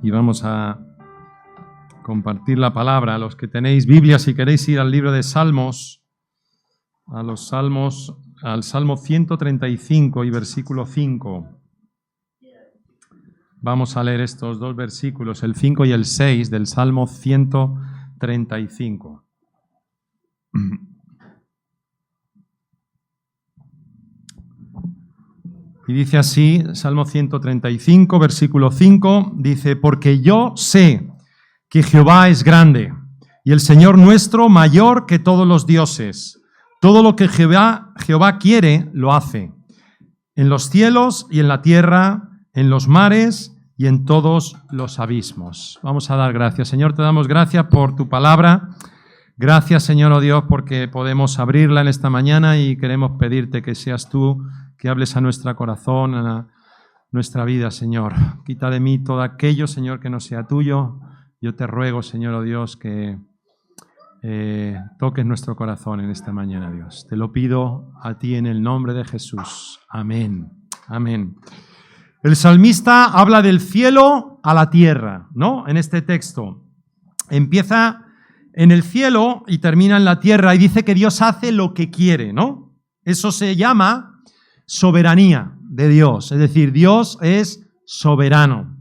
y vamos a compartir la palabra. A los que tenéis Biblia, si queréis ir al libro de Salmos, al Salmo 135 y versículo 5. Vamos a leer estos dos versículos, el 5 y el 6 del Salmo 135. Y dice así, Salmo 135, versículo 5, dice: porque yo sé que Jehová es grande, y el Señor nuestro mayor que todos los dioses. Todo lo que Jehová quiere, lo hace, en los cielos y en la tierra, en los mares y en todos los abismos. Vamos a dar gracias. Señor, te damos gracias por tu palabra. Gracias, Señor, oh Dios, porque podemos abrirla en esta mañana y queremos pedirte que seas tú que hables a nuestro corazón, a nuestra vida, Señor. Quita de mí todo aquello, Señor, que no sea tuyo. Yo te ruego, Señor, oh Dios, que toques nuestro corazón en esta mañana, Dios. Te lo pido a ti en el nombre de Jesús. Amén. Amén. El salmista habla del cielo a la tierra, ¿no? En este texto. Empieza en el cielo y termina en la tierra y dice que Dios hace lo que quiere, ¿no? Eso se llama soberanía de Dios. Es decir, Dios es soberano.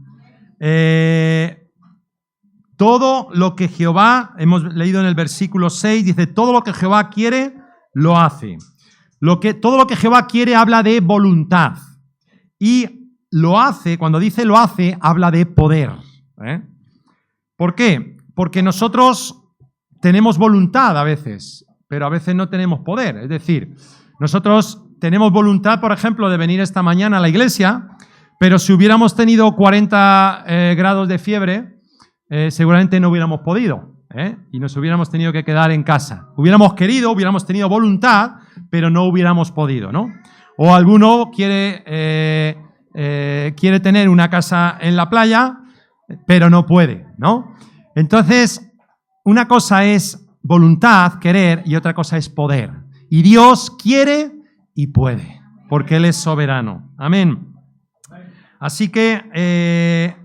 Todo lo que Jehová, hemos leído en el versículo 6, dice, todo lo que Jehová quiere, lo hace. Todo lo que Jehová quiere habla de voluntad. Y lo hace, cuando dice lo hace, habla de poder. ¿Por qué? Porque nosotros tenemos voluntad a veces, pero a veces no tenemos poder. Es decir, nosotros tenemos voluntad, por ejemplo, de venir esta mañana a la iglesia, pero si hubiéramos tenido 40 grados de fiebre, seguramente no hubiéramos podido, y nos hubiéramos tenido que quedar en casa. Hubiéramos querido, hubiéramos tenido voluntad, pero no hubiéramos podido, ¿no? O alguno quiere tener una casa en la playa, pero no puede, ¿no? Entonces, una cosa es voluntad, querer, y otra cosa es poder. Y Dios quiere y puede, porque Él es soberano. Amén. Así que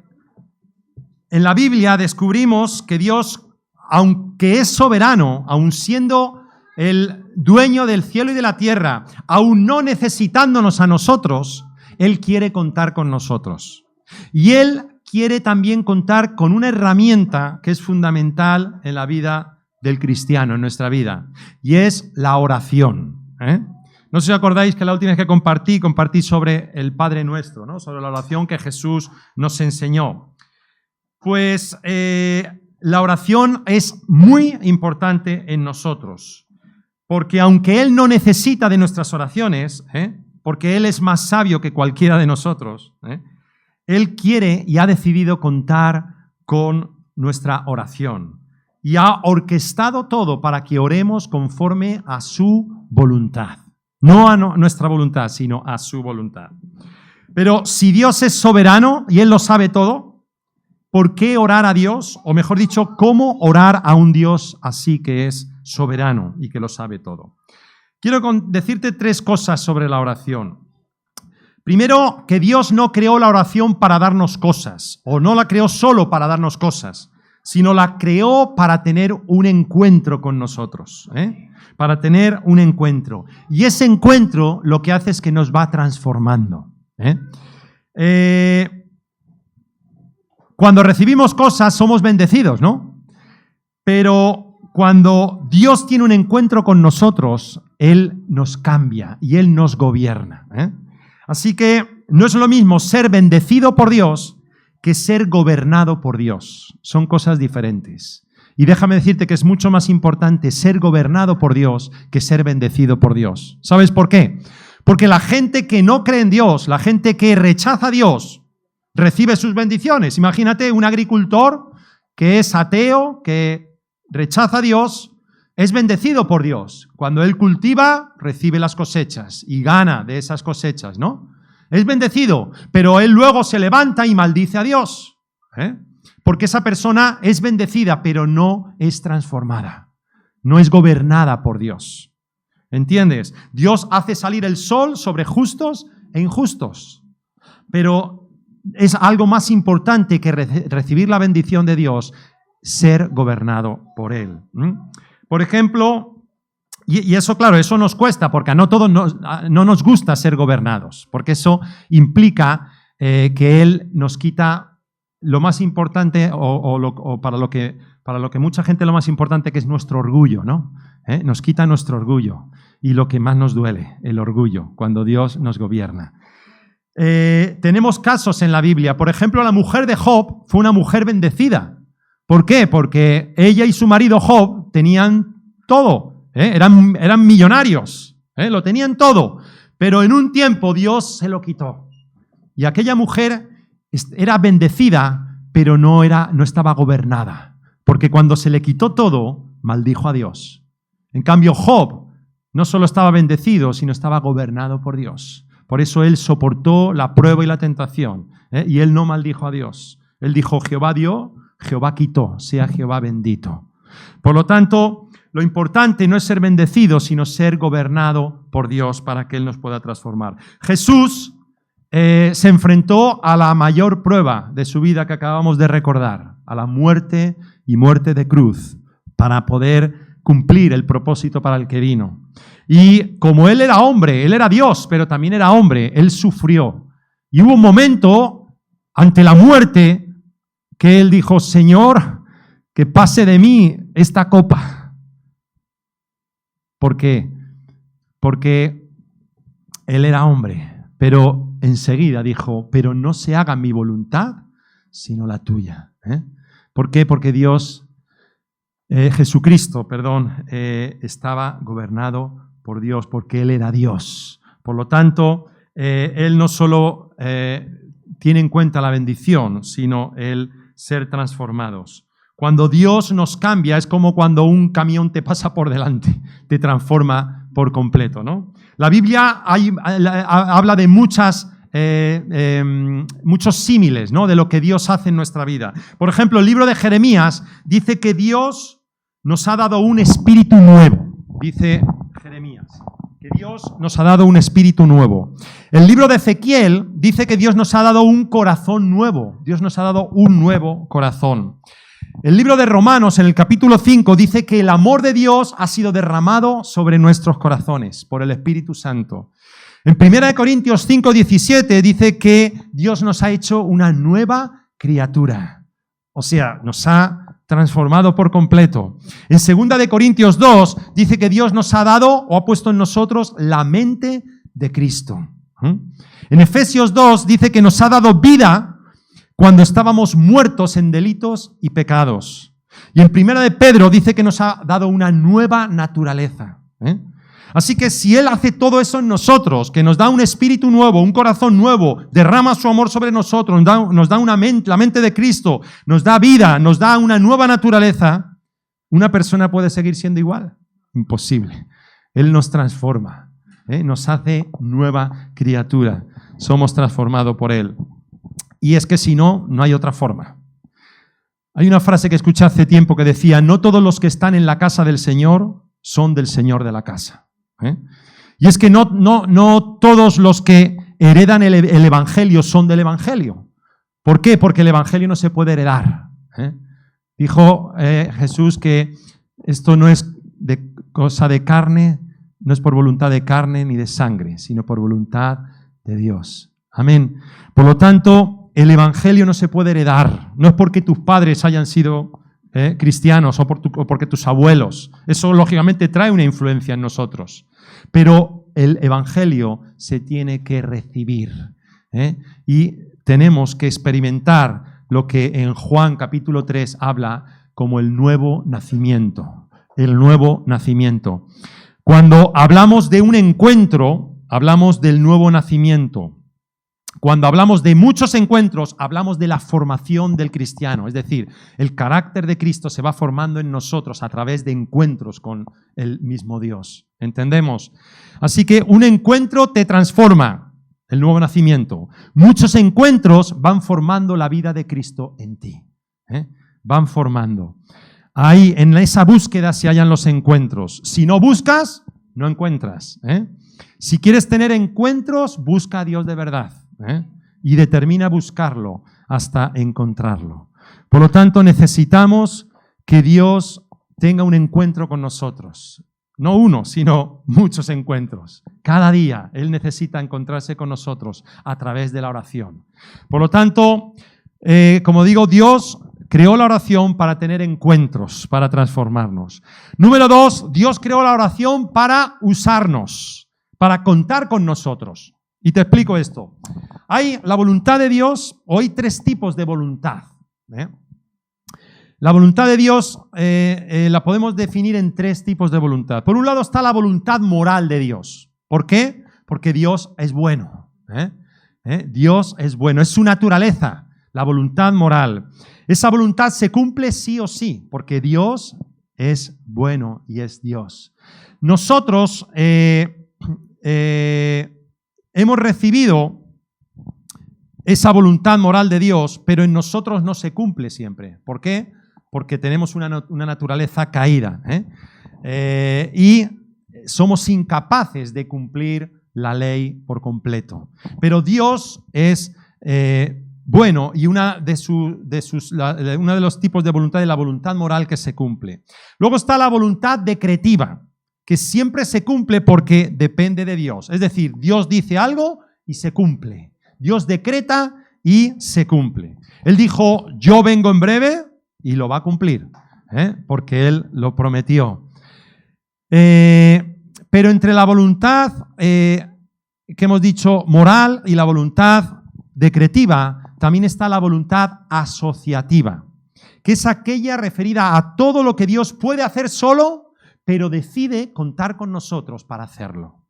en la Biblia descubrimos que Dios, aunque es soberano, aun siendo el dueño del cielo y de la tierra, aun no necesitándonos a nosotros, Él quiere contar con nosotros. Y Él quiere también contar con una herramienta que es fundamental en la vida del cristiano, en nuestra vida, y es la oración. No sé si os acordáis que la última vez que compartí sobre el Padre Nuestro, ¿no? Sobre la oración que Jesús nos enseñó. Pues la oración es muy importante en nosotros, porque aunque Él no necesita de nuestras oraciones, porque Él es más sabio que cualquiera de nosotros, Él quiere y ha decidido contar con nuestra oración y ha orquestado todo para que oremos conforme a su voluntad. No a nuestra voluntad, sino a su voluntad. Pero si Dios es soberano y Él lo sabe todo, ¿por qué orar a Dios? O mejor dicho, ¿cómo orar a un Dios así que es soberano y que lo sabe todo? Quiero decirte 3 cosas sobre la oración. Primero, que Dios no creó la oración para darnos cosas, o no la creó solo para darnos cosas, sino la creó para tener un encuentro con nosotros, para tener un encuentro. Y ese encuentro lo que hace es que nos va transformando. Cuando recibimos cosas somos bendecidos, ¿no? Pero cuando Dios tiene un encuentro con nosotros, Él nos cambia y Él nos gobierna. Así que no es lo mismo ser bendecido por Dios que ser gobernado por Dios. Son cosas diferentes. Y déjame decirte que es mucho más importante ser gobernado por Dios que ser bendecido por Dios. ¿Sabes por qué? Porque la gente que no cree en Dios, la gente que rechaza a Dios, recibe sus bendiciones. Imagínate un agricultor que es ateo, que rechaza a Dios, es bendecido por Dios. Cuando él cultiva, recibe las cosechas y gana de esas cosechas, ¿no? Es bendecido, pero él luego se levanta y maldice a Dios. Porque esa persona es bendecida, pero no es transformada. No es gobernada por Dios. ¿Entiendes? Dios hace salir el sol sobre justos e injustos. Pero es algo más importante que recibir la bendición de Dios, ser gobernado por Él. Por ejemplo, y eso, claro, eso nos cuesta, porque a no todos no nos gusta ser gobernados, porque eso implica que Él nos quita lo más importante, o para lo que mucha gente lo más importante, que es nuestro orgullo, ¿no? Nos quita nuestro orgullo, y lo que más nos duele, el orgullo, cuando Dios nos gobierna. Tenemos casos en la Biblia. Por ejemplo, la mujer de Job fue una mujer bendecida. ¿Por qué? Porque ella y su marido Job tenían todo. Eran millonarios, lo tenían todo, pero en un tiempo Dios se lo quitó. Y aquella mujer era bendecida, pero no estaba gobernada, porque cuando se le quitó todo, maldijo a Dios. En cambio, Job no solo estaba bendecido, sino estaba gobernado por Dios. Por eso él soportó la prueba y la tentación, y él no maldijo a Dios. Él dijo: Jehová dio, Jehová quitó, sea Jehová bendito. Por lo tanto, lo importante no es ser bendecido, sino ser gobernado por Dios para que Él nos pueda transformar. Jesús se enfrentó a la mayor prueba de su vida que acabamos de recordar, a la muerte y muerte de cruz, para poder cumplir el propósito para el que vino. Y como Él era hombre, Él era Dios, pero también era hombre, Él sufrió. Y hubo un momento ante la muerte que Él dijo: Señor, que pase de mí esta copa. ¿Por qué? Porque Él era hombre, pero enseguida dijo: pero no se haga mi voluntad, sino la tuya. ¿Por qué? Porque Jesucristo, estaba gobernado por Dios, porque Él era Dios. Por lo tanto, Él no solo tiene en cuenta la bendición, sino el ser transformados. Cuando Dios nos cambia, es como cuando un camión te pasa por delante, te transforma por completo, ¿no? La Biblia habla de muchos símiles, ¿no?, de lo que Dios hace en nuestra vida. Por ejemplo, el libro de Jeremías dice que Dios nos ha dado un espíritu nuevo. Dice Jeremías que Dios nos ha dado un espíritu nuevo. El libro de Ezequiel dice que Dios nos ha dado un corazón nuevo. Dios nos ha dado un nuevo corazón. El libro de Romanos, en el capítulo 5, dice que el amor de Dios ha sido derramado sobre nuestros corazones por el Espíritu Santo. En 1 Corintios 5:17 dice que Dios nos ha hecho una nueva criatura. O sea, nos ha transformado por completo. En 2 Corintios 2 dice que Dios nos ha dado o ha puesto en nosotros la mente de Cristo. En Efesios 2 dice que nos ha dado vida cuando estábamos muertos en delitos y pecados. Y en 1 de Pedro dice que nos ha dado una nueva naturaleza. Así que si Él hace todo eso en nosotros, que nos da un espíritu nuevo, un corazón nuevo, derrama su amor sobre nosotros, nos da la mente de Cristo, nos da vida, nos da una nueva naturaleza, ¿una persona puede seguir siendo igual? Imposible. Él nos transforma, nos hace nueva criatura. Somos transformados por Él. Y es que si no, no hay otra forma. Hay una frase que escuché hace tiempo que decía: no todos los que están en la casa del Señor son del Señor de la casa. Y es que no todos los que heredan el Evangelio son del Evangelio. ¿Por qué? Porque el Evangelio no se puede heredar. Dijo Jesús que esto no es de cosa de carne, no es por voluntad de carne ni de sangre, sino por voluntad de Dios. Amén. Por lo tanto, el Evangelio no se puede heredar. No es porque tus padres hayan sido cristianos o porque tus abuelos. Eso lógicamente trae una influencia en nosotros. Pero el Evangelio se tiene que recibir. Y tenemos que experimentar lo que en Juan capítulo 3 habla como el nuevo nacimiento. El nuevo nacimiento. Cuando hablamos de un encuentro, hablamos del nuevo nacimiento. Cuando hablamos de muchos encuentros, hablamos de la formación del cristiano. Es decir, el carácter de Cristo se va formando en nosotros a través de encuentros con el mismo Dios. ¿Entendemos? Así que un encuentro te transforma, el nuevo nacimiento. Muchos encuentros van formando la vida de Cristo en ti. Van formando. Ahí, en esa búsqueda se hallan los encuentros. Si no buscas, no encuentras. Si quieres tener encuentros, busca a Dios de verdad. y determina buscarlo hasta encontrarlo. Por lo tanto, necesitamos que Dios tenga un encuentro con nosotros. No uno, sino muchos encuentros. Cada día Él necesita encontrarse con nosotros a través de la oración. Por lo tanto, como digo, Dios creó la oración para tener encuentros, para transformarnos. Número 2, Dios creó la oración para usarnos, para contar con nosotros. Y te explico esto. Hay la voluntad de Dios, o hay 3 tipos de voluntad. La voluntad de Dios la podemos definir en 3 tipos de voluntad. Por un lado está la voluntad moral de Dios. ¿Por qué? Porque Dios es bueno. Dios es bueno, es su naturaleza, la voluntad moral. Esa voluntad se cumple sí o sí, porque Dios es bueno y es Dios. Nosotros hemos recibido esa voluntad moral de Dios, pero en nosotros no se cumple siempre. ¿Por qué? Porque tenemos una naturaleza caída, y somos incapaces de cumplir la ley por completo. Pero Dios es bueno, y uno de los tipos de voluntad es la voluntad moral que se cumple. Luego está la voluntad decretiva, que siempre se cumple porque depende de Dios. Es decir, Dios dice algo y se cumple. Dios decreta y se cumple. Él dijo, yo vengo en breve, y lo va a cumplir, porque Él lo prometió. Pero entre la voluntad que hemos dicho moral y la voluntad decretiva, también está la voluntad asociativa, que es aquella referida a todo lo que Dios puede hacer solo, pero decide contar con nosotros para hacerlo.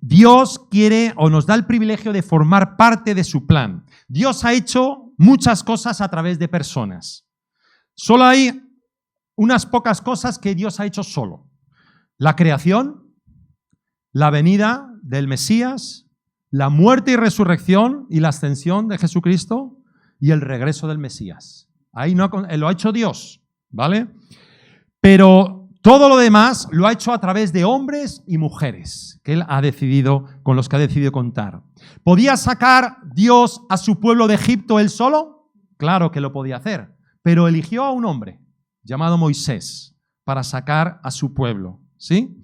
Dios quiere o nos da el privilegio de formar parte de su plan. Dios ha hecho muchas cosas a través de personas. Solo hay unas pocas cosas que Dios ha hecho solo. La creación, la venida del Mesías, la muerte y resurrección y la ascensión de Jesucristo y el regreso del Mesías. Ahí no lo ha hecho Dios, ¿vale? Pero todo lo demás lo ha hecho a través de hombres y mujeres que Él ha decidido, con los que ha decidido contar. ¿Podía sacar Dios a su pueblo de Egipto Él solo? Claro que lo podía hacer, pero eligió a un hombre llamado Moisés para sacar a su pueblo, ¿sí?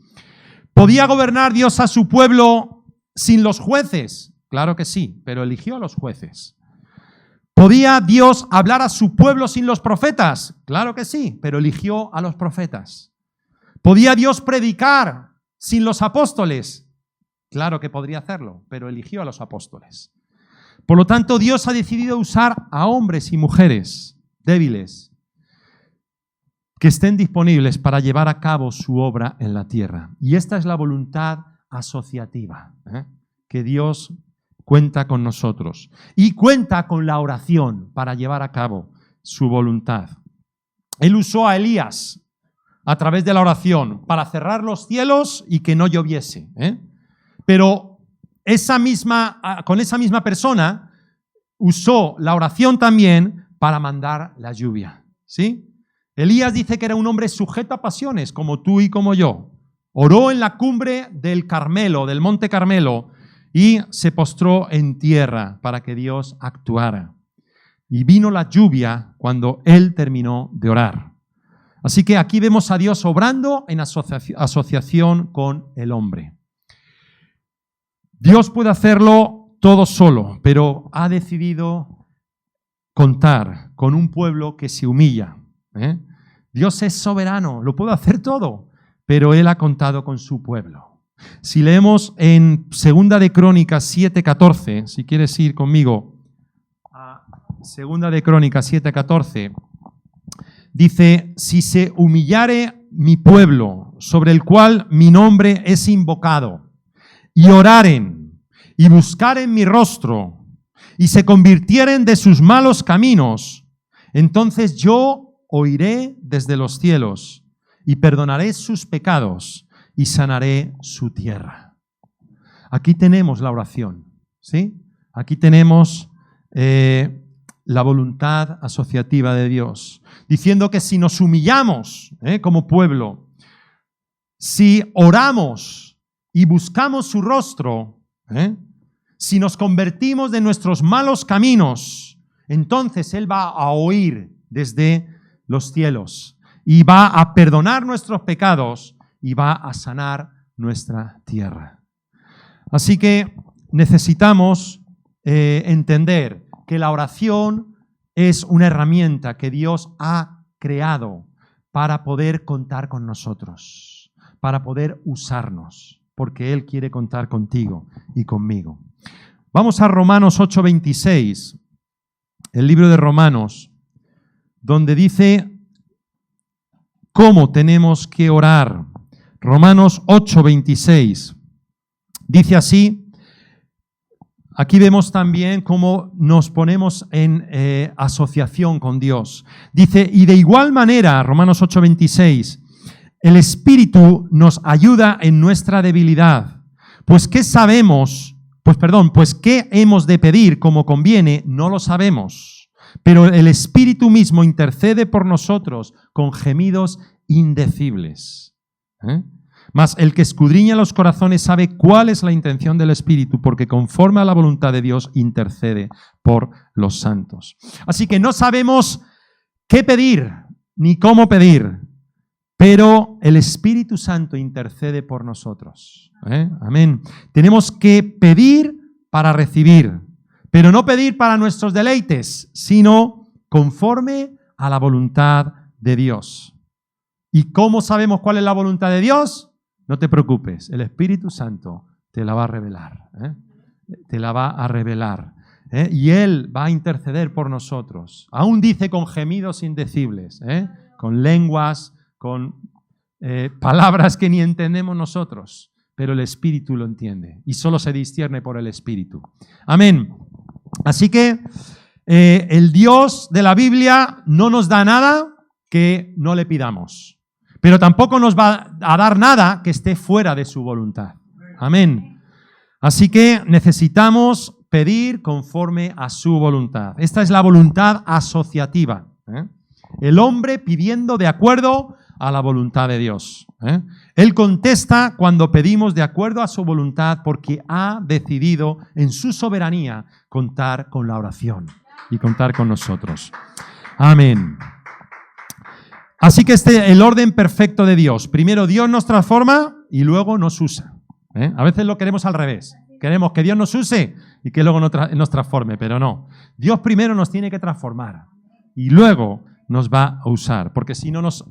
¿Podía gobernar Dios a su pueblo sin los jueces? Claro que sí, pero eligió a los jueces. ¿Podía Dios hablar a su pueblo sin los profetas? Claro que sí, pero eligió a los profetas. ¿Podía Dios predicar sin los apóstoles? Claro que podría hacerlo, pero eligió a los apóstoles. Por lo tanto, Dios ha decidido usar a hombres y mujeres débiles que estén disponibles para llevar a cabo su obra en la tierra. Y esta es la voluntad asociativa, que Dios cuenta con nosotros. Y cuenta con la oración para llevar a cabo su voluntad. Él usó a Elías a través de la oración para cerrar los cielos y que no lloviese. Pero con esa misma persona usó la oración también para mandar la lluvia, ¿sí? Elías dice que era un hombre sujeto a pasiones, como tú y como yo. Oró en la cumbre del Carmelo, del Monte Carmelo, y se postró en tierra para que Dios actuara. Y vino la lluvia cuando él terminó de orar. Así que aquí vemos a Dios obrando en asociación con el hombre. Dios puede hacerlo todo solo, pero ha decidido contar con un pueblo que se humilla. Dios es soberano, lo puede hacer todo, pero Él ha contado con su pueblo. Si leemos en 2 de Crónicas 7:14, si quieres ir conmigo a 2 de Crónicas 7:14, dice, si se humillare mi pueblo, sobre el cual mi nombre es invocado, y oraren, y buscaren mi rostro, y se convirtieren de sus malos caminos, entonces yo oiré desde los cielos, y perdonaré sus pecados, y sanaré su tierra. Aquí tenemos la oración, ¿sí? Aquí tenemos la voluntad asociativa de Dios, diciendo que si nos humillamos como pueblo, si oramos y buscamos su rostro, ¿eh? Si nos convertimos de nuestros malos caminos, entonces Él va a oír desde los cielos y va a perdonar nuestros pecados y va a sanar nuestra tierra. Así que necesitamos entender que la oración es una herramienta que Dios ha creado para poder contar con nosotros, para poder usarnos, porque Él quiere contar contigo y conmigo. Vamos a Romanos 8:26, el libro de Romanos, donde dice cómo tenemos que orar. Romanos 8:26. Dice así, aquí vemos también cómo nos ponemos en asociación con Dios. Dice, y de igual manera, Romanos 8:26, el Espíritu nos ayuda en nuestra debilidad. Pues qué hemos de pedir como conviene, no lo sabemos. Pero el Espíritu mismo intercede por nosotros con gemidos indecibles. Mas el que escudriña los corazones sabe cuál es la intención del Espíritu, porque conforme a la voluntad de Dios intercede por los santos. Así que no sabemos qué pedir ni cómo pedir, pero el Espíritu Santo intercede por nosotros. Amén. Tenemos que pedir para recibir, pero no pedir para nuestros deleites, sino conforme a la voluntad de Dios. ¿Y cómo sabemos cuál es la voluntad de Dios? No te preocupes, el Espíritu Santo te la va a revelar. Te la va a revelar. Y Él va a interceder por nosotros. Aún dice con gemidos indecibles, con lenguas, con palabras que ni entendemos nosotros, pero el Espíritu lo entiende y solo se discierne por el Espíritu. Amén. Así que el Dios de la Biblia no nos da nada que no le pidamos, pero tampoco nos va a dar nada que esté fuera de su voluntad. Amén. Así que necesitamos pedir conforme a su voluntad. Esta es la voluntad asociativa. El hombre pidiendo de acuerdo a la voluntad de Dios. Él contesta cuando pedimos de acuerdo a su voluntad porque ha decidido en su soberanía contar con la oración y contar con nosotros. Amén. Así que el orden perfecto de Dios. Primero Dios nos transforma y luego nos usa. A veces lo queremos al revés. Queremos que Dios nos use y que luego nos transforme, pero no. Dios primero nos tiene que transformar y luego nos va a usar, porque si no nos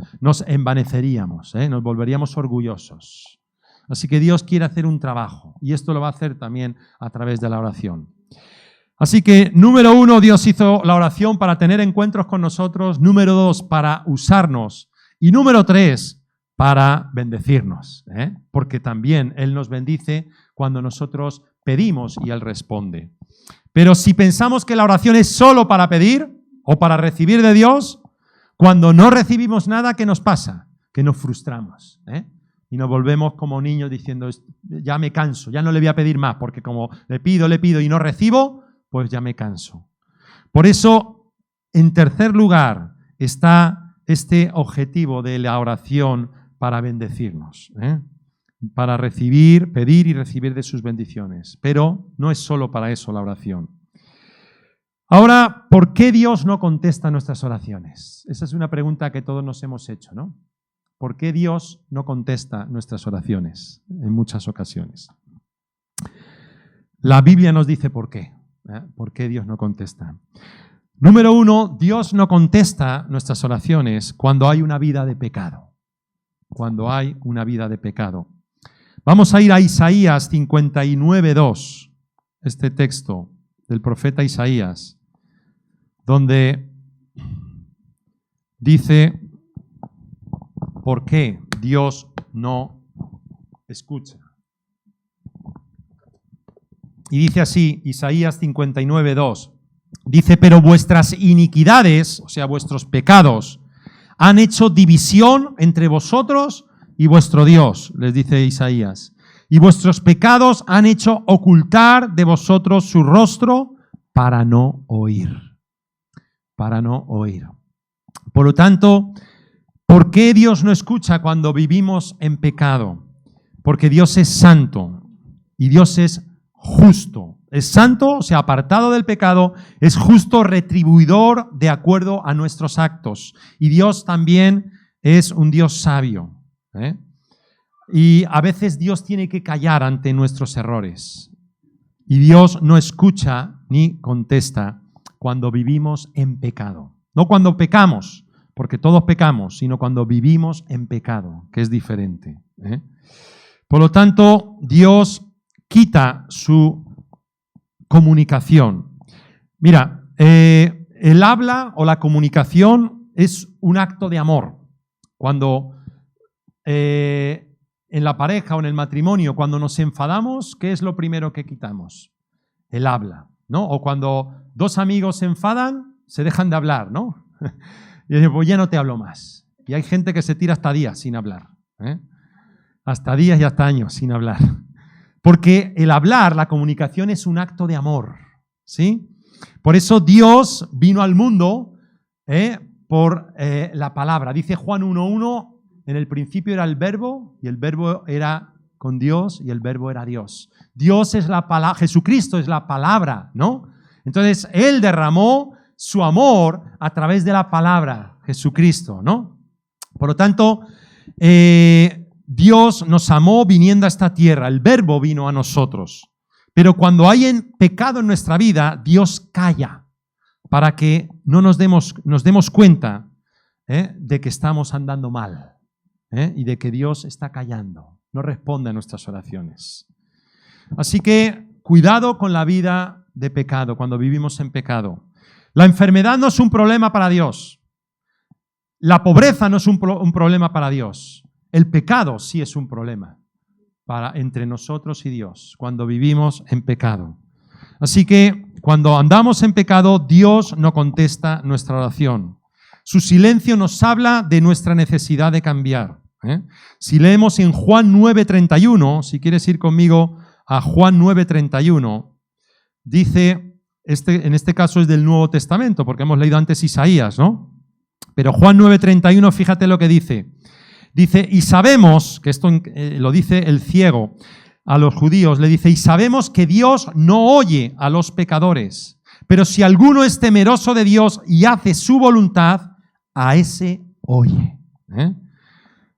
envaneceríamos, nos volveríamos orgullosos. Así que Dios quiere hacer un trabajo y esto lo va a hacer también a través de la oración. Así que, número 1, Dios hizo la oración para tener encuentros con nosotros. Número 2, para usarnos. Y número 3, para bendecirnos. Porque también Él nos bendice cuando nosotros pedimos y Él responde. Pero si pensamos que la oración es solo para pedir o para recibir de Dios, cuando no recibimos nada, ¿qué nos pasa? Que nos frustramos. Y nos volvemos como niños diciendo, ya me canso, ya no le voy a pedir más, porque como le pido y no recibo, pues ya me canso. Por eso, en tercer lugar, está este objetivo de la oración para bendecirnos, para pedir y recibir de sus bendiciones. Pero no es solo para eso la oración. Ahora, ¿por qué Dios no contesta nuestras oraciones? Esa es una pregunta que todos nos hemos hecho, ¿no? ¿Por qué Dios no contesta nuestras oraciones en muchas ocasiones? La Biblia nos dice por qué. ¿Por qué Dios no contesta? Número 1, Dios no contesta nuestras oraciones cuando hay una vida de pecado. Cuando hay una vida de pecado. Vamos a ir a Isaías 59:2, este texto del profeta Isaías, donde dice por qué Dios no escucha. Y dice así, Isaías 59:2, dice, pero vuestras iniquidades, o sea, vuestros pecados, han hecho división entre vosotros y vuestro Dios, les dice Isaías. Y vuestros pecados han hecho ocultar de vosotros su rostro para no oír. Para no oír. Por lo tanto, ¿por qué Dios no escucha cuando vivimos en pecado? Porque Dios es santo y Dios es justo. Es santo, o sea, apartado del pecado, es justo, retribuidor de acuerdo a nuestros actos. Y Dios también es un Dios sabio. Y a veces Dios tiene que callar ante nuestros errores. Y Dios no escucha ni contesta cuando vivimos en pecado. No cuando pecamos, porque todos pecamos, sino cuando vivimos en pecado, que es diferente. Por lo tanto, Dios quita su comunicación. Mira, el habla o la comunicación es un acto de amor. Cuando en la pareja o en el matrimonio, cuando nos enfadamos, ¿qué es lo primero que quitamos? El habla, ¿no? O cuando dos amigos se enfadan, se dejan de hablar, ¿no? Y dicen, pues ya no te hablo más. Y hay gente que se tira hasta días sin hablar, hasta días y hasta años sin hablar. Porque el hablar, la comunicación es un acto de amor, ¿sí? Por eso Dios vino al mundo por la palabra. Dice Juan 1:1, en el principio era el verbo, y el verbo era con Dios, y el verbo era Dios. Dios es la palabra, Jesucristo es la palabra, ¿no? Entonces, Él derramó su amor a través de la palabra, Jesucristo, ¿no? Por lo tanto, Dios nos amó viniendo a esta tierra, el verbo vino a nosotros. Pero cuando hay pecado en nuestra vida, Dios calla para que no nos demos cuenta de que estamos andando mal y de que Dios está callando, no responde a nuestras oraciones. Así que cuidado con la vida de pecado, cuando vivimos en pecado. La enfermedad no es un problema para Dios. La pobreza no es un problema para Dios. El pecado sí es un problema entre nosotros y Dios, cuando vivimos en pecado. Así que cuando andamos en pecado, Dios no contesta nuestra oración. Su silencio nos habla de nuestra necesidad de cambiar. Si leemos en Juan 9:31, si quieres ir conmigo a Juan 9:31, dice, en este caso es del Nuevo Testamento, porque hemos leído antes Isaías, ¿no? Pero Juan 9:31, fíjate lo que dice. Dice, y sabemos, que esto lo dice el ciego a los judíos, le dice, y sabemos que Dios no oye a los pecadores, pero si alguno es temeroso de Dios y hace su voluntad, a ese oye.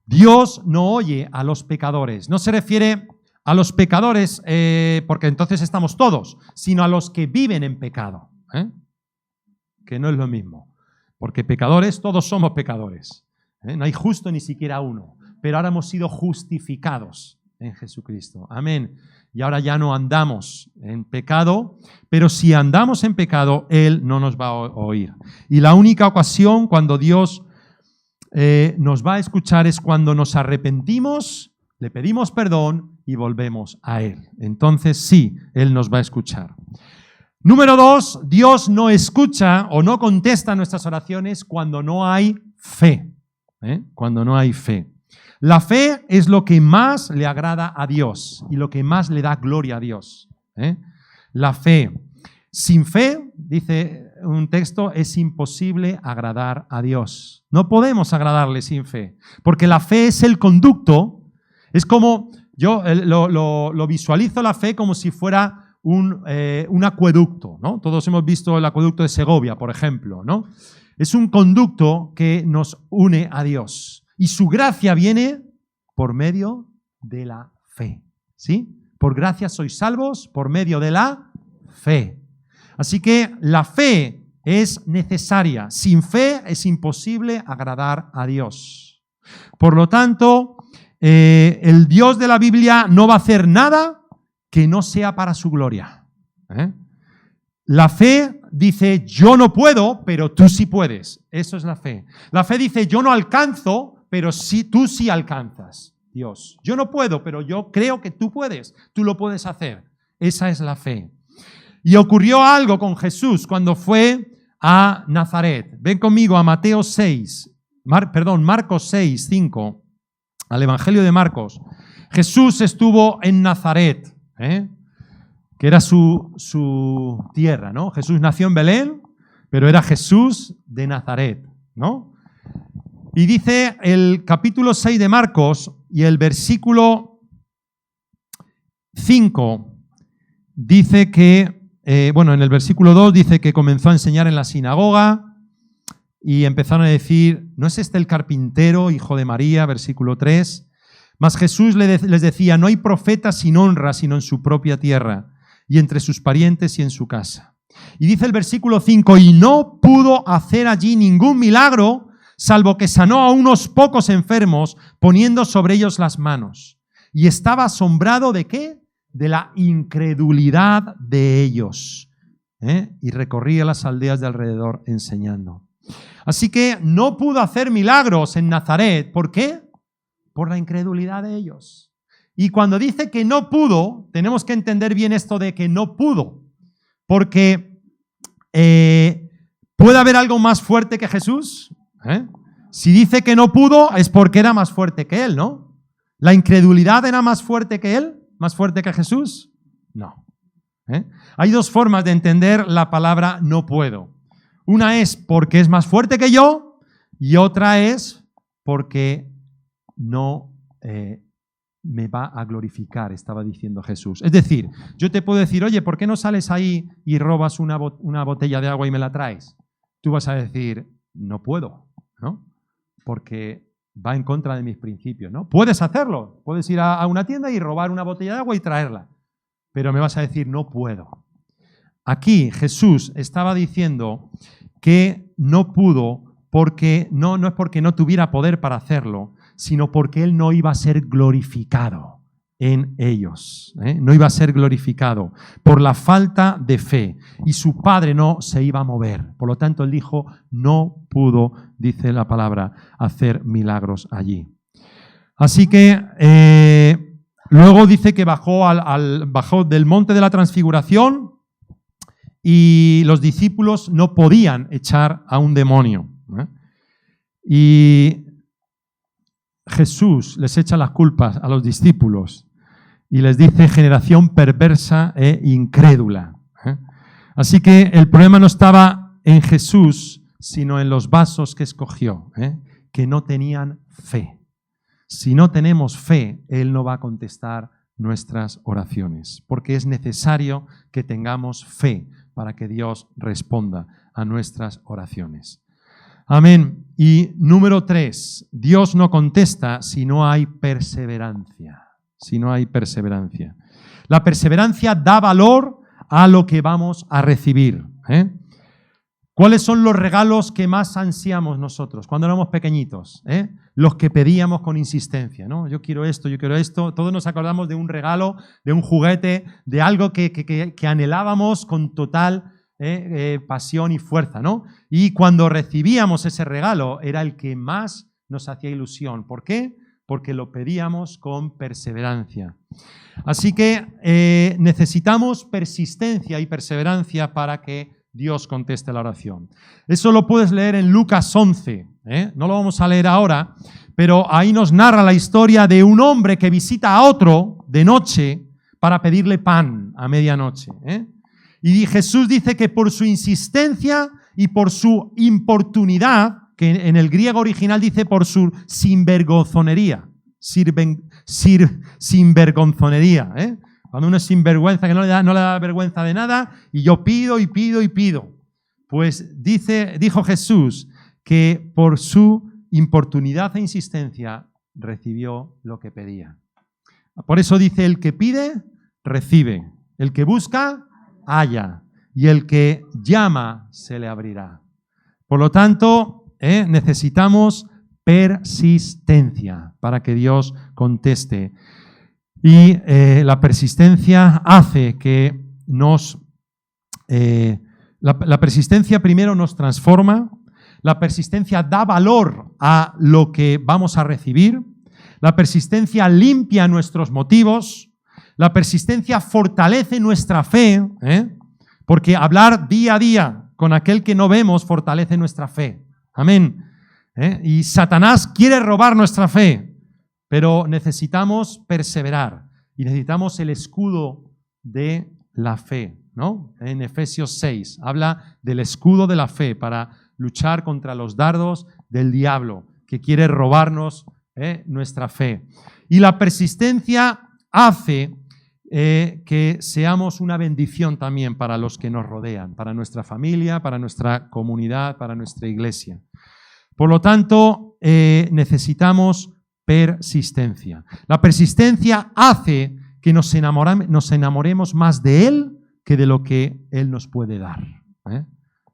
Dios no oye a los pecadores. No se refiere a los pecadores, porque entonces estamos todos, sino a los que viven en pecado, que no es lo mismo, porque pecadores, todos somos pecadores. No hay justo ni siquiera uno, pero ahora hemos sido justificados en Jesucristo. Amén. Y ahora ya no andamos en pecado, pero si andamos en pecado, Él no nos va a oír. Y la única ocasión cuando Dios nos va a escuchar es cuando nos arrepentimos, le pedimos perdón y volvemos a Él. Entonces sí, Él nos va a escuchar. Número 2, Dios no escucha o no contesta nuestras oraciones cuando no hay fe. Cuando no hay fe. La fe es lo que más le agrada a Dios y lo que más le da gloria a Dios. La fe. Sin fe, dice un texto, es imposible agradar a Dios. No podemos agradarle sin fe, porque la fe es el conducto. Es como, yo lo visualizo la fe como si fuera un acueducto, ¿no? Todos hemos visto el acueducto de Segovia, por ejemplo, ¿no? Es un conducto que nos une a Dios. Y su gracia viene por medio de la fe. ¿Sí? Por gracia sois salvos por medio de la fe. Así que la fe es necesaria. Sin fe es imposible agradar a Dios. Por lo tanto, el Dios de la Biblia no va a hacer nada que no sea para su gloria. La fe dice, yo no puedo, pero tú sí puedes. Eso es la fe. La fe dice, yo no alcanzo, pero sí, tú sí alcanzas, Dios. Yo no puedo, pero yo creo que tú puedes. Tú lo puedes hacer. Esa es la fe. Y ocurrió algo con Jesús cuando fue a Nazaret. Ven conmigo a Marcos 6, 5, al Evangelio de Marcos. Jesús estuvo en Nazaret, que era su tierra, ¿no? Jesús nació en Belén, pero era Jesús de Nazaret, ¿no? Y dice el capítulo 6 de Marcos y el versículo 5, dice que, en el versículo 2 dice que comenzó a enseñar en la sinagoga y empezaron a decir, ¿no es este el carpintero, hijo de María? Versículo 3. Mas Jesús les decía, no hay profeta sin honra, sino en su propia tierra, y entre sus parientes y en su casa. Y dice el versículo 5, y no pudo hacer allí ningún milagro, salvo que sanó a unos pocos enfermos, poniendo sobre ellos las manos. Y estaba asombrado ¿de qué? De la incredulidad de ellos. Y recorría las aldeas de alrededor enseñando. Así que no pudo hacer milagros en Nazaret. ¿Por qué? Por la incredulidad de ellos. Y cuando dice que no pudo, tenemos que entender bien esto de que no pudo. Porque ¿puede haber algo más fuerte que Jesús? Si dice que no pudo, es porque era más fuerte que él, ¿no? ¿La incredulidad era más fuerte que él? ¿Más fuerte que Jesús? No. Hay dos formas de entender la palabra no puedo. Una es porque es más fuerte que yo y otra es porque no me va a glorificar, estaba diciendo Jesús. Es decir, yo te puedo decir, oye, ¿por qué no sales ahí y robas una botella de agua y me la traes? Tú vas a decir, no puedo, ¿no? Porque va en contra de mis principios, ¿no? Puedes hacerlo, puedes ir a una tienda y robar una botella de agua y traerla, pero me vas a decir, no puedo. Aquí Jesús estaba diciendo que no pudo porque no es porque no tuviera poder para hacerlo, sino porque él no iba a ser glorificado en ellos. No iba a ser glorificado por la falta de fe y su padre no se iba a mover. Por lo tanto, él dijo, no pudo, dice la palabra, hacer milagros allí. Así que luego dice que bajó del monte de la transfiguración y los discípulos no podían echar a un demonio. Y Jesús les echa las culpas a los discípulos y les dice generación perversa e incrédula. Así que el problema no estaba en Jesús, sino en los vasos que escogió, que no tenían fe. Si no tenemos fe, Él no va a contestar nuestras oraciones, porque es necesario que tengamos fe para que Dios responda a nuestras oraciones. Amén. Y número 3, Dios no contesta si no hay perseverancia. Si no hay perseverancia. La perseverancia da valor a lo que vamos a recibir. ¿Cuáles son los regalos que más ansiamos nosotros cuando éramos pequeñitos? Los que pedíamos con insistencia, ¿no? Yo quiero esto, yo quiero esto. Todos nos acordamos de un regalo, de un juguete, de algo que anhelábamos con total pasión y fuerza, ¿no? Y cuando recibíamos ese regalo era el que más nos hacía ilusión. ¿Por qué? Porque lo pedíamos con perseverancia. Así que necesitamos persistencia y perseverancia para que Dios conteste la oración. Eso lo puedes leer en Lucas 11. No lo vamos a leer ahora, pero ahí nos narra la historia de un hombre que visita a otro de noche para pedirle pan a medianoche. Y Jesús dice que por su insistencia y por su importunidad, que en el griego original dice por su sinvergonzonería, sinvergonzonería, cuando uno es sinvergüenza, que no le da vergüenza de nada, y yo pido y pido y pido. Pues dijo Jesús que por su importunidad e insistencia recibió lo que pedía. Por eso dice, el que pide, recibe. El que busca, halla. Y el que llama, se le abrirá. Por lo tanto, necesitamos persistencia para que Dios conteste. Y la persistencia hace que la persistencia primero nos transforma, la persistencia da valor a lo que vamos a recibir, la persistencia limpia nuestros motivos, la persistencia fortalece nuestra fe, porque hablar día a día con aquel que no vemos fortalece nuestra fe. Amén. Y Satanás quiere robar nuestra fe, pero necesitamos perseverar y necesitamos el escudo de la fe, ¿no? En Efesios 6 habla del escudo de la fe para luchar contra los dardos del diablo que quiere robarnos nuestra fe. Y la persistencia hace que seamos una bendición también para los que nos rodean, para nuestra familia, para nuestra comunidad, para nuestra iglesia. Por lo tanto, necesitamos persistencia. La persistencia hace que nos enamoremos más de Él que de lo que Él nos puede dar.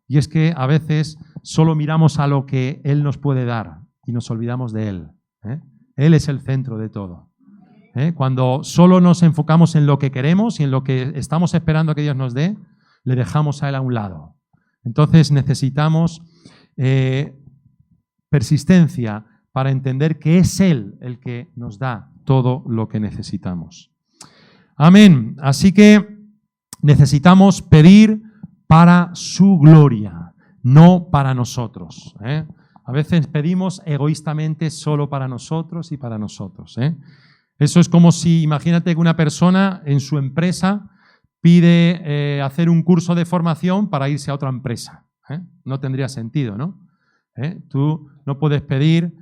Y es que a veces solo miramos a lo que Él nos puede dar y nos olvidamos de Él. Él es el centro de todo. Cuando solo nos enfocamos en lo que queremos y en lo que estamos esperando que Dios nos dé, le dejamos a Él a un lado. Entonces necesitamos persistencia para entender que es Él el que nos da todo lo que necesitamos. Amén. Así que necesitamos pedir para su gloria, no para nosotros. A veces pedimos egoístamente solo para nosotros y para nosotros. Eso es como si, imagínate que una persona en su empresa pide hacer un curso de formación para irse a otra empresa. No tendría sentido, ¿no? Tú no puedes pedir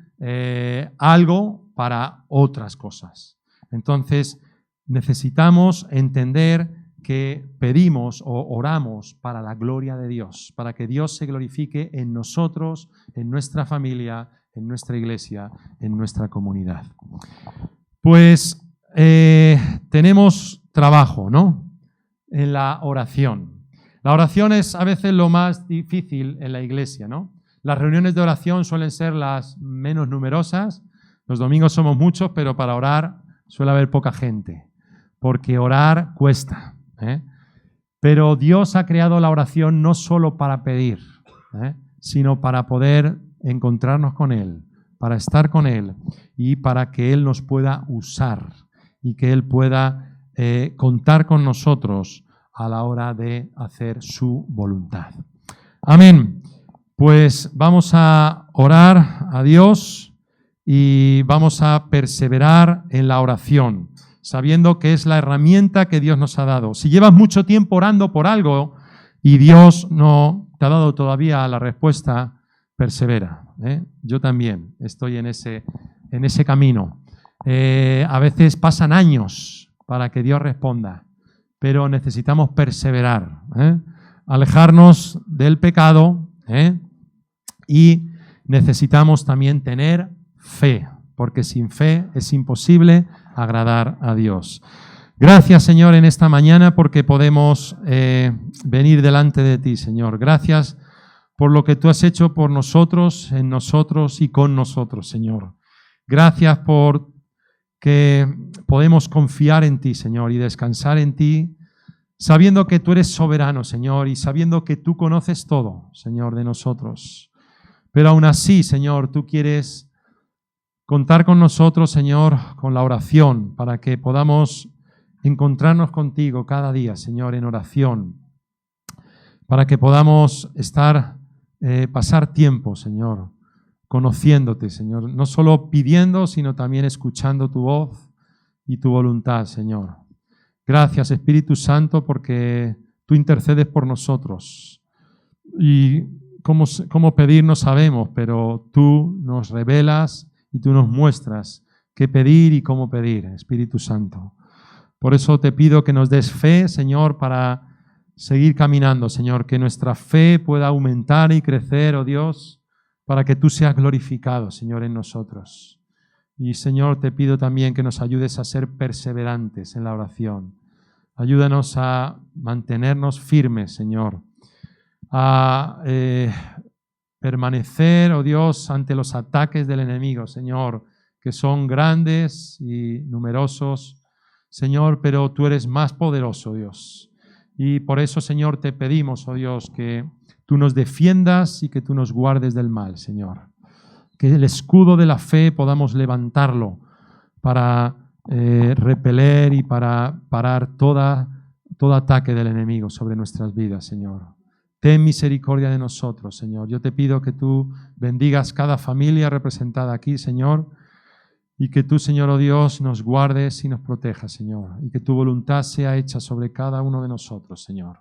algo para otras cosas. Entonces, necesitamos entender que pedimos o oramos para la gloria de Dios, para que Dios se glorifique en nosotros, en nuestra familia, en nuestra iglesia, en nuestra comunidad. Pues tenemos trabajo, ¿no? En la oración. La oración es a veces lo más difícil en la iglesia, ¿no? Las reuniones de oración suelen ser las menos numerosas. Los domingos somos muchos, pero para orar suele haber poca gente, porque orar cuesta. Pero Dios ha creado la oración no solo para pedir, sino para poder encontrarnos con Él, para estar con Él y para que Él nos pueda usar y que Él pueda contar con nosotros a la hora de hacer su voluntad. Amén. Pues vamos a orar a Dios y vamos a perseverar en la oración, sabiendo que es la herramienta que Dios nos ha dado. Si llevas mucho tiempo orando por algo y Dios no te ha dado todavía la respuesta, persevera. Yo también estoy en ese camino. A veces pasan años para que Dios responda, pero necesitamos perseverar, alejarnos del pecado, y necesitamos también tener fe, porque sin fe es imposible agradar a Dios. Gracias, Señor, en esta mañana porque podemos venir delante de ti, Señor. Gracias por lo que tú has hecho por nosotros, en nosotros y con nosotros, Señor. Gracias por que podemos confiar en ti, Señor, y descansar en ti, sabiendo que tú eres soberano, Señor, y sabiendo que tú conoces todo, Señor, de nosotros. Pero aún así, Señor, tú quieres contar con nosotros, Señor, con la oración, para que podamos encontrarnos contigo cada día, Señor, en oración, para que podamos pasar tiempo, Señor, conociéndote, Señor, no solo pidiendo, sino también escuchando tu voz y tu voluntad, Señor. Gracias, Espíritu Santo, porque tú intercedes por nosotros. Y cómo pedir no sabemos, pero tú nos revelas y tú nos muestras qué pedir y cómo pedir, Espíritu Santo. Por eso te pido que nos des fe, Señor, para seguir caminando, Señor, que nuestra fe pueda aumentar y crecer, oh Dios, para que tú seas glorificado, Señor, en nosotros. Y, Señor, te pido también que nos ayudes a ser perseverantes en la oración. Ayúdanos a mantenernos firmes, Señor, a permanecer, oh Dios, ante los ataques del enemigo, Señor, que son grandes y numerosos, Señor, pero tú eres más poderoso, Dios. Y por eso, Señor, te pedimos, oh Dios, que tú nos defiendas y que tú nos guardes del mal, Señor. Que el escudo de la fe podamos levantarlo para repeler y para parar todo ataque del enemigo sobre nuestras vidas, Señor. Ten misericordia de nosotros, Señor. Yo te pido que tú bendigas cada familia representada aquí, Señor, y que tú, Señor, oh Dios, nos guardes y nos protejas, Señor, y que tu voluntad sea hecha sobre cada uno de nosotros, Señor.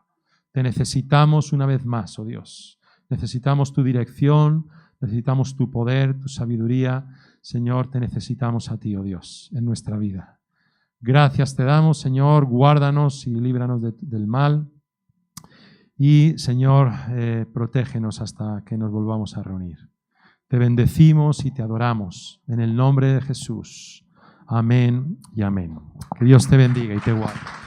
Te necesitamos una vez más, oh Dios. Necesitamos tu dirección, necesitamos tu poder, tu sabiduría. Señor, te necesitamos a ti, oh Dios, en nuestra vida. Gracias te damos, Señor, guárdanos y líbranos del mal. Y, Señor, protégenos hasta que nos volvamos a reunir. Te bendecimos y te adoramos en el nombre de Jesús. Amén y amén. Que Dios te bendiga y te guarde.